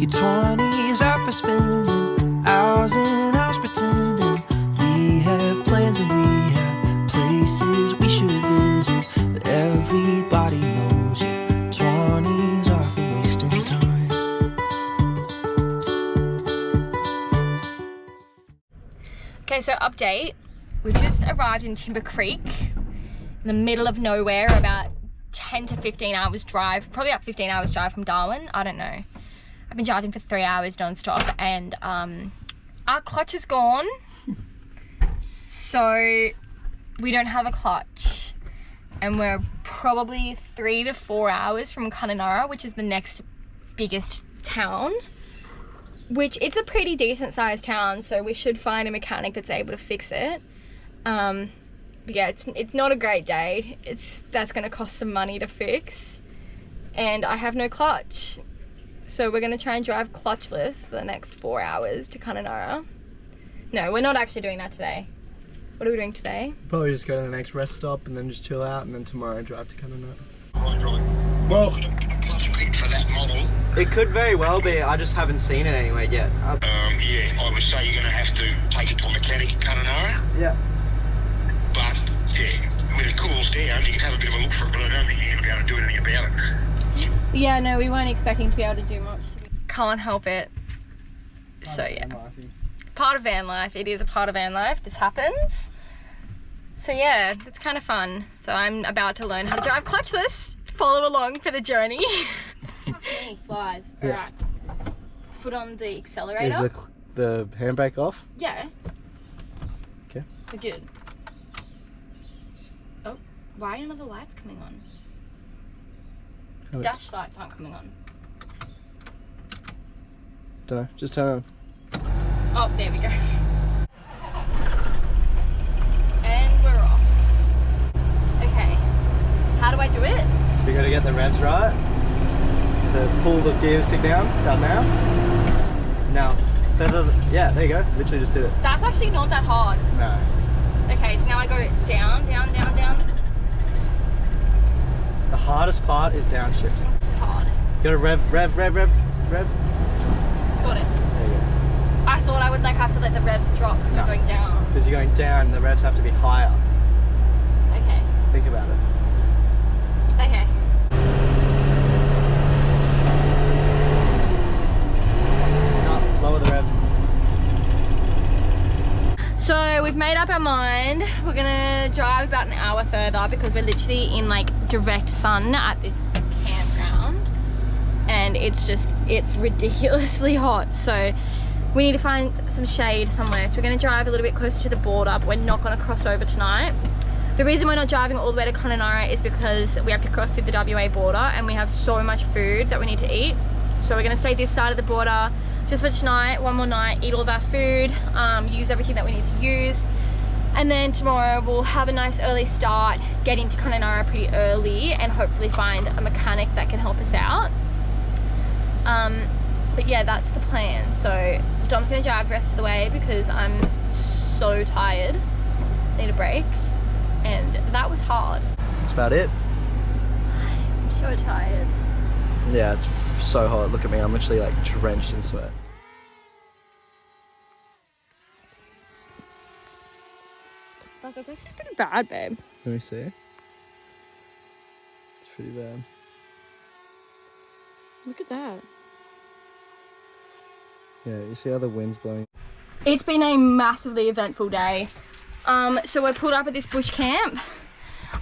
Your 20s are for spending hours and hours pretending we have plans and we have places we should visit, but everybody knows your 20s are for wasting time. Okay, so update. We've just arrived in Timber Creek, in the middle of nowhere, about 10 to 15 hours drive, probably about 15 hours drive from Darwin. I don't know. I've been driving for 3 hours non-stop, and our clutch is gone. So we don't have a clutch, and we're probably 3 to 4 hours from Kununurra, which is the next biggest town, which it's a pretty decent sized town, so we should find a mechanic that's able to fix it. But yeah, it's not a great day. That's gonna cost some money to fix, and I have no clutch. So we're gonna try and drive clutchless for the next 4 hours to Kununurra. No, we're not actually doing that today. What are we doing today? Probably just go to the next rest stop and then just chill out, and then tomorrow drive to Kununurra. Well, a clutch kit for that model. It could very well be. I just haven't seen it anywhere yet. Yeah, I would say you're going to have to take it to a mechanic at Kununurra. Yeah. But yeah, when it cools down, you can have a bit of a look for it, but I don't think you're going to be able to do anything about it. Yeah, no, we weren't expecting to be able to do much. Can't help it. So yeah, part of van life. It is a part of van life. This happens. So yeah, it's kind of fun. So I'm about to learn how to drive clutchless. Follow along for the journey. Many flies. Yeah. Alright. Foot on the accelerator. Is the handbrake off? Yeah. Okay. We're good. Oh, why are none of the lights coming on? The dash lights aren't coming on. Dunno, just turn on. Oh, there we go. And we're off. Okay. How do I do it? So you got to get the revs right. So pull the gear stick down. Done now. Now feather. Yeah, there you go. Literally just did it. That's actually not that hard. No. Okay, so now I go down, down, down, down. The hardest part is downshifting. This is hard. You gotta rev. Got it. There you go. I thought I would like have to let the revs drop because I'm going down. Because you're going down, the revs have to be higher. Okay. Think about it. Okay. No, lower the revs. So we've made up our mind. We're gonna drive about an hour further because we're literally in like direct sun at this campground, and it's ridiculously hot. So we need to find some shade somewhere. So we're gonna drive a little bit closer to the border, but we're not gonna cross over tonight. The reason we're not driving all the way to Kununurra is because we have to cross through the WA border, and we have so much food that we need to eat. So we're gonna stay this side of the border just for tonight, one more night, eat all of our food, use everything that we need to use. And then tomorrow we'll have a nice early start, get into Kununurra pretty early, and hopefully find a mechanic that can help us out. But yeah, that's the plan. So Dom's gonna drive the rest of the way because I'm so tired. I need a break. And that was hard. That's about it. I'm so tired. Yeah, it's so hot. Look at me, I'm literally like drenched in sweat. Like, that's actually pretty bad, babe. Let me see. It's pretty bad. Look at that. Yeah, you see how the wind's blowing? It's been a massively eventful day. So we're pulled up at this bush camp.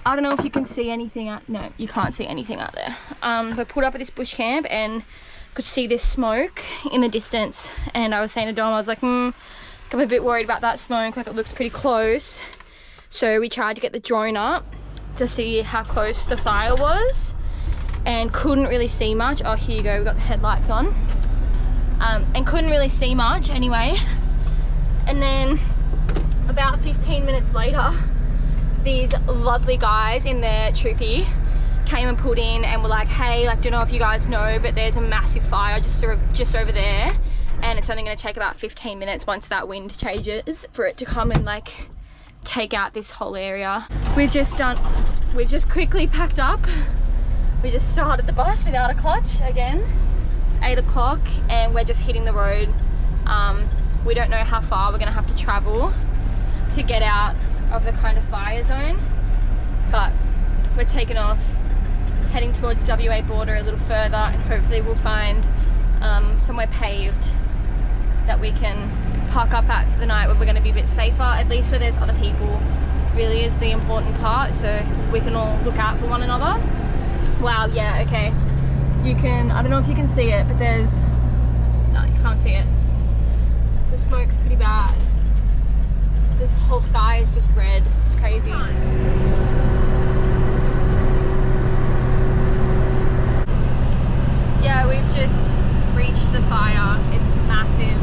I don't know if you can see anything out. No, you can't see anything out there. We're pulled up at this bush camp and could see this smoke in the distance. And I was saying to Dom, I was like, I'm a bit worried about that smoke. Like, it looks pretty close. So we tried to get the drone up to see how close the fire was, and couldn't really see much. Oh, here you go. We've got the headlights on. And couldn't really see much anyway. And then about 15 minutes later, these lovely guys in their troopy came and pulled in and were like, hey, like, don't know if you guys know, but there's a massive fire just over there, and it's only going to take about 15 minutes once that wind changes for it to come and like take out this whole area. We've just quickly packed up. We just started the bus without a clutch again. It's 8 o'clock and we're just hitting the road. We don't know how far we're gonna have to travel to get out of the kind of fire zone, but we're taking off, heading towards WA border a little further, and hopefully we'll find somewhere paved that we can park up at for the night, where we're going to be a bit safer, at least where there's other people. Really is the important part, so we can all look out for one another. Wow, yeah, okay. You can, I don't know if you can see it, but there's, no, you can't see it. The smoke's pretty bad. This whole sky is just red. It's crazy. Yeah, we've just reached the fire. It's massive.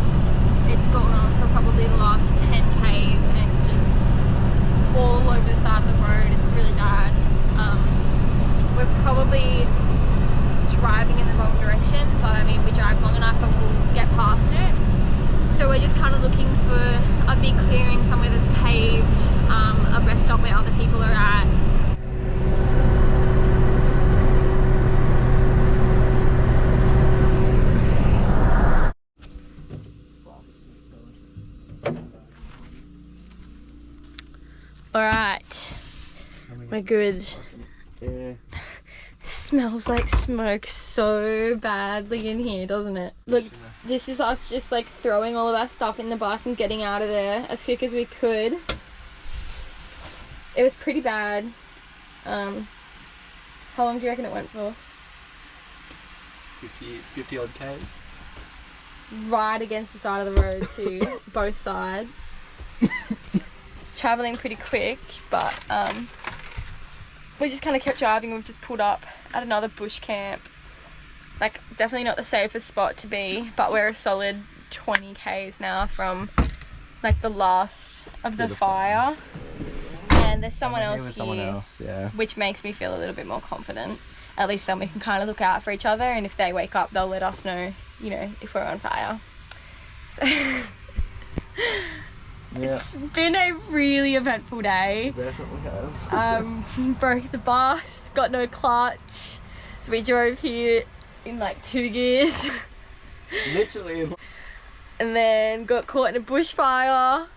It's gone on for probably the last 10 Ks and it's just all over the side of the road. It's really bad. We're probably driving in the wrong direction, but I mean, we drive long enough and we'll get past it. So we're just kind of looking for a big clearing, somewhere that's paved, a rest stop where other people are at. Alright, we're good. Yeah. Smells like smoke so badly in here, doesn't it? Look, this is us just like throwing all of our stuff in the bus and getting out of there as quick as we could. It was pretty bad. How long do you reckon it went for? 50 odd Ks. Right against the side of the road too, both sides. It's travelling pretty quick, but we just kind of kept driving. We've just pulled up at another bush camp. Like, definitely not the safest spot to be, but we're a solid 20 Ks now from like the last of the fire. And there's someone else here, which makes me feel a little bit more confident. At least then we can kind of look out for each other, and if they wake up, they'll let us know, you know, if we're on fire. So it's been a really eventful day. Definitely has. Broke the bus, got no clutch, so we drove here in like 2 gears. Literally. And then got caught in a bushfire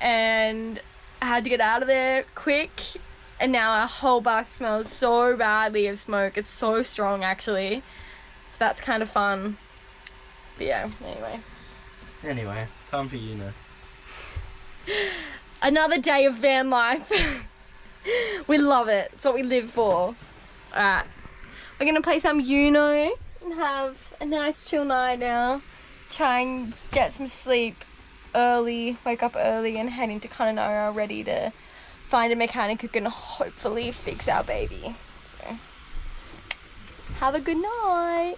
and I had to get out of there quick, and now our whole bus smells so badly of smoke. It's so strong actually, so that's kind of fun. But yeah, Anyway, time for you now. Another day of van life. We love it. It's what we live for. Alright, we're gonna play some Uno and have a nice chill night now. Try and get some sleep early, wake up early and head into Kununurra ready to find a mechanic who can hopefully fix our baby. So, have a good night.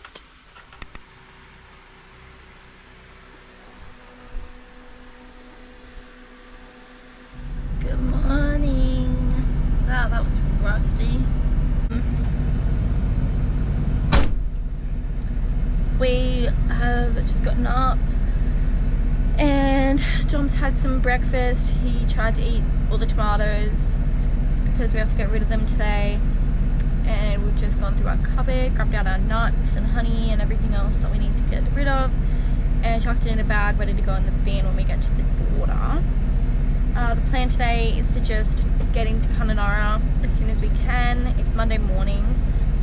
Good morning. Wow, that was rusty. We have just gotten up and Dom's had some breakfast. He tried to eat all the tomatoes because we have to get rid of them today, and we've just gone through our cupboard, grabbed out our nuts and honey and everything else that we need to get rid of, and chucked it in a bag ready to go in the bin when we get to the border. The plan today is to just get into Kununurra as soon as we can. It's Monday morning,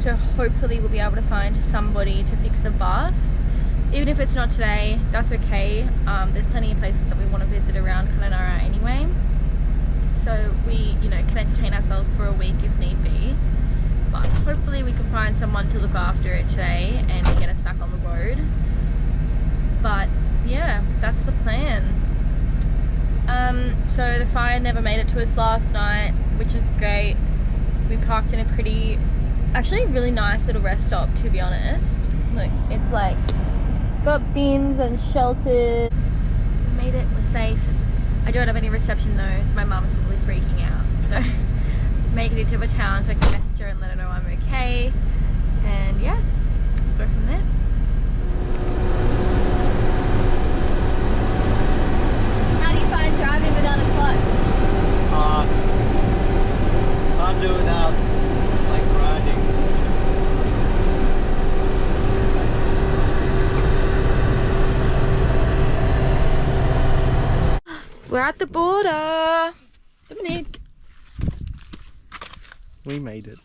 so hopefully we'll be able to find somebody to fix the bus. Even if it's not today, that's okay. There's plenty of places that we want to visit around Kununurra anyway, so we, you know, can entertain ourselves for a week if need be. But hopefully we can find someone to look after it today and get us back on the road. But yeah, that's the plan. So the fire never made it to us last night, which is great. We parked in a pretty, actually really nice little rest stop, to be honest. Look, it's like got bins and sheltered. We made it, we're safe. I don't have any reception though, so my mum's probably freaking out. So make it into a town so I can message her and let her know I'm okay. And yeah, go from there. How do you find driving without a clutch? It's hard. It's hard to do without, like, grinding. We're at the border. Dominic. We made it.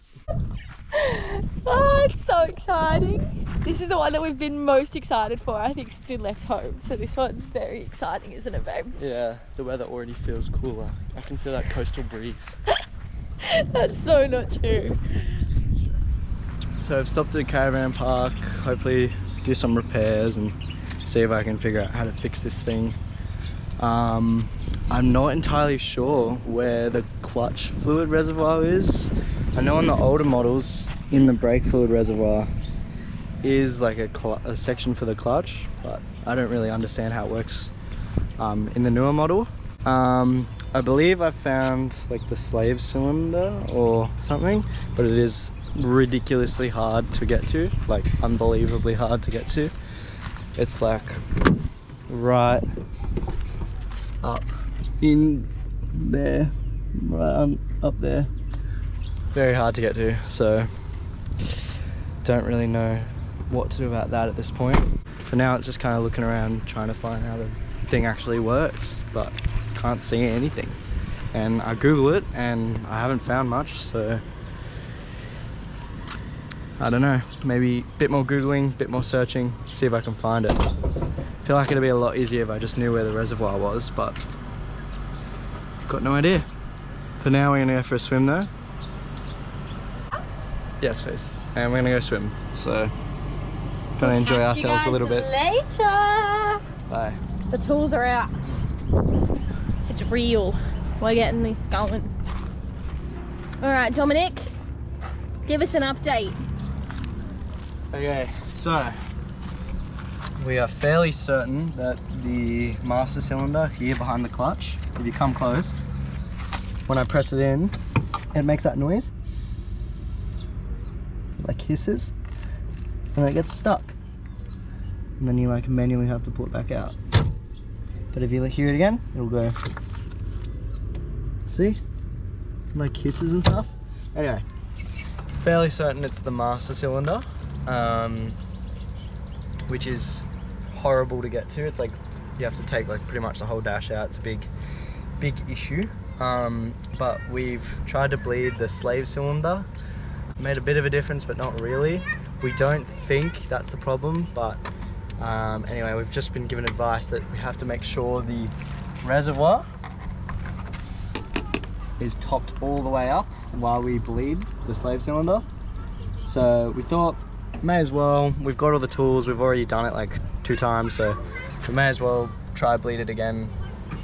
Oh, it's so exciting. This is the one that we've been most excited for, I think, since we left home. So this one's very exciting, isn't it, babe? Yeah, the weather already feels cooler. I can feel that coastal breeze. That's so not true. So I've stopped at a caravan park, hopefully do some repairs and see if I can figure out how to fix this thing. I'm not entirely sure where the clutch fluid reservoir is. I know on the older models, in the brake fluid reservoir is like a section for the clutch, but I don't really understand how it works in the newer model. I believe I found like the slave cylinder or something, but it is ridiculously hard to get to, like unbelievably hard to get to. It's like right up in there, right up there. Very hard to get to, so don't really know what to do about that at this point. For now, it's just kind of looking around trying to find how the thing actually works, but can't see anything. And I Google it and I haven't found much, so I don't know, maybe a bit more Googling, a bit more searching, see if I can find it. I feel like it'd be a lot easier if I just knew where the reservoir was, but got no idea. For now, we're gonna go for a swim though. Yes, please. And we're gonna go swim, so gonna enjoy ourselves a little bit. Later. Bye. The tools are out. It's real. We're getting this going. All right, Dominic, give us an update. Okay, so we are fairly certain that the master cylinder here behind the clutch, if you come close, when I press it in, it makes that noise. Like hisses, and it gets stuck, and then you like manually have to pull it back out. But if you hear it again, it'll go, see, like hisses and stuff. Anyway, fairly certain it's the master cylinder, which is horrible to get to. It's like you have to take like pretty much the whole dash out. It's a big issue. But we've tried to bleed the slave cylinder. Made a bit of a difference, but not really. We don't think that's the problem, but anyway, we've just been given advice that we have to make sure the reservoir is topped all the way up while we bleed the slave cylinder. So we thought, may as well, we've got all the tools, we've already done it like 2 times, so we may as well try bleed it again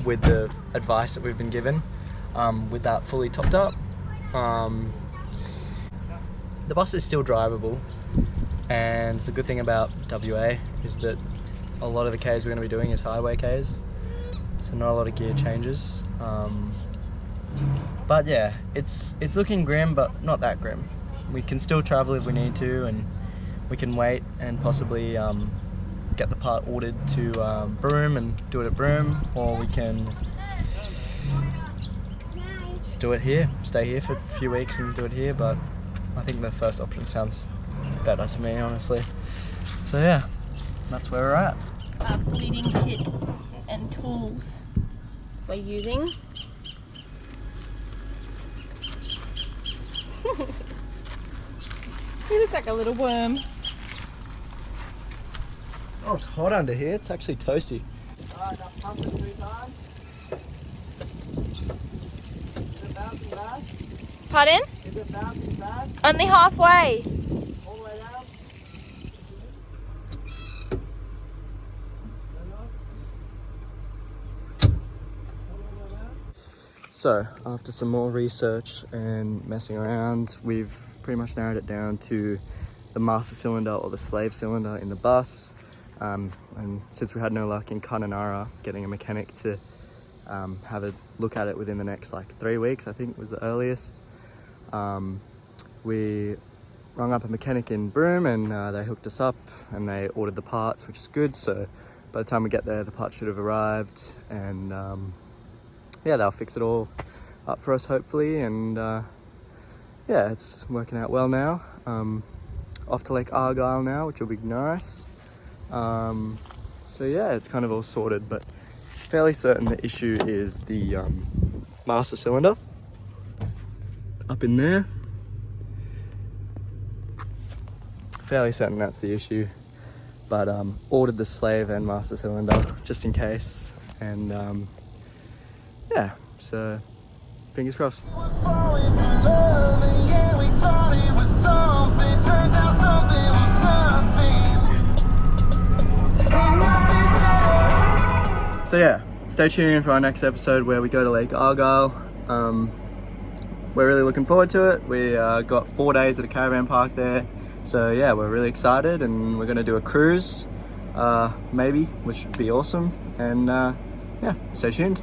with the advice that we've been given, with that fully topped up. The bus is still drivable, and the good thing about WA is that a lot of the Ks we're going to be doing is highway Ks, so not a lot of gear changes. But yeah, it's looking grim, but not that grim. We can still travel if we need to, and we can wait and possibly get the part ordered to Broome and do it at Broome, or we can do it here, stay here for a few weeks and do it here, but I think the first option sounds better to me, honestly. So yeah, that's where we're at. Our bleeding kit and tools we're using. You look like a little worm. Oh, it's hot under here. It's actually toasty. Alright, now pump it 3 times. Is it bouncing back? Pardon? Is it bouncing back? Only halfway. All the way down? So, after some more research and messing around, we've pretty much narrowed it down to the master cylinder or the slave cylinder in the bus. And since we had no luck in Kununurra getting a mechanic to have a look at it within the next like 3 weeks, I think was the earliest, we rung up a mechanic in Broome, and they hooked us up and they ordered the parts, which is good. So by the time we get there, the parts should have arrived, and yeah, they'll fix it all up for us hopefully. And yeah, it's working out well now. Off to Lake Argyle now, which will be nice. So yeah, it's kind of all sorted, but fairly certain the issue is the master cylinder up in there. Fairly certain that's the issue, but ordered the slave and master cylinder just in case, and yeah, so fingers crossed. So yeah, stay tuned for our next episode where we go to Lake Argyle. We're really looking forward to it. We got 4 days at a caravan park there. So yeah, we're really excited, and we're gonna do a cruise, maybe, which would be awesome. And yeah, stay tuned.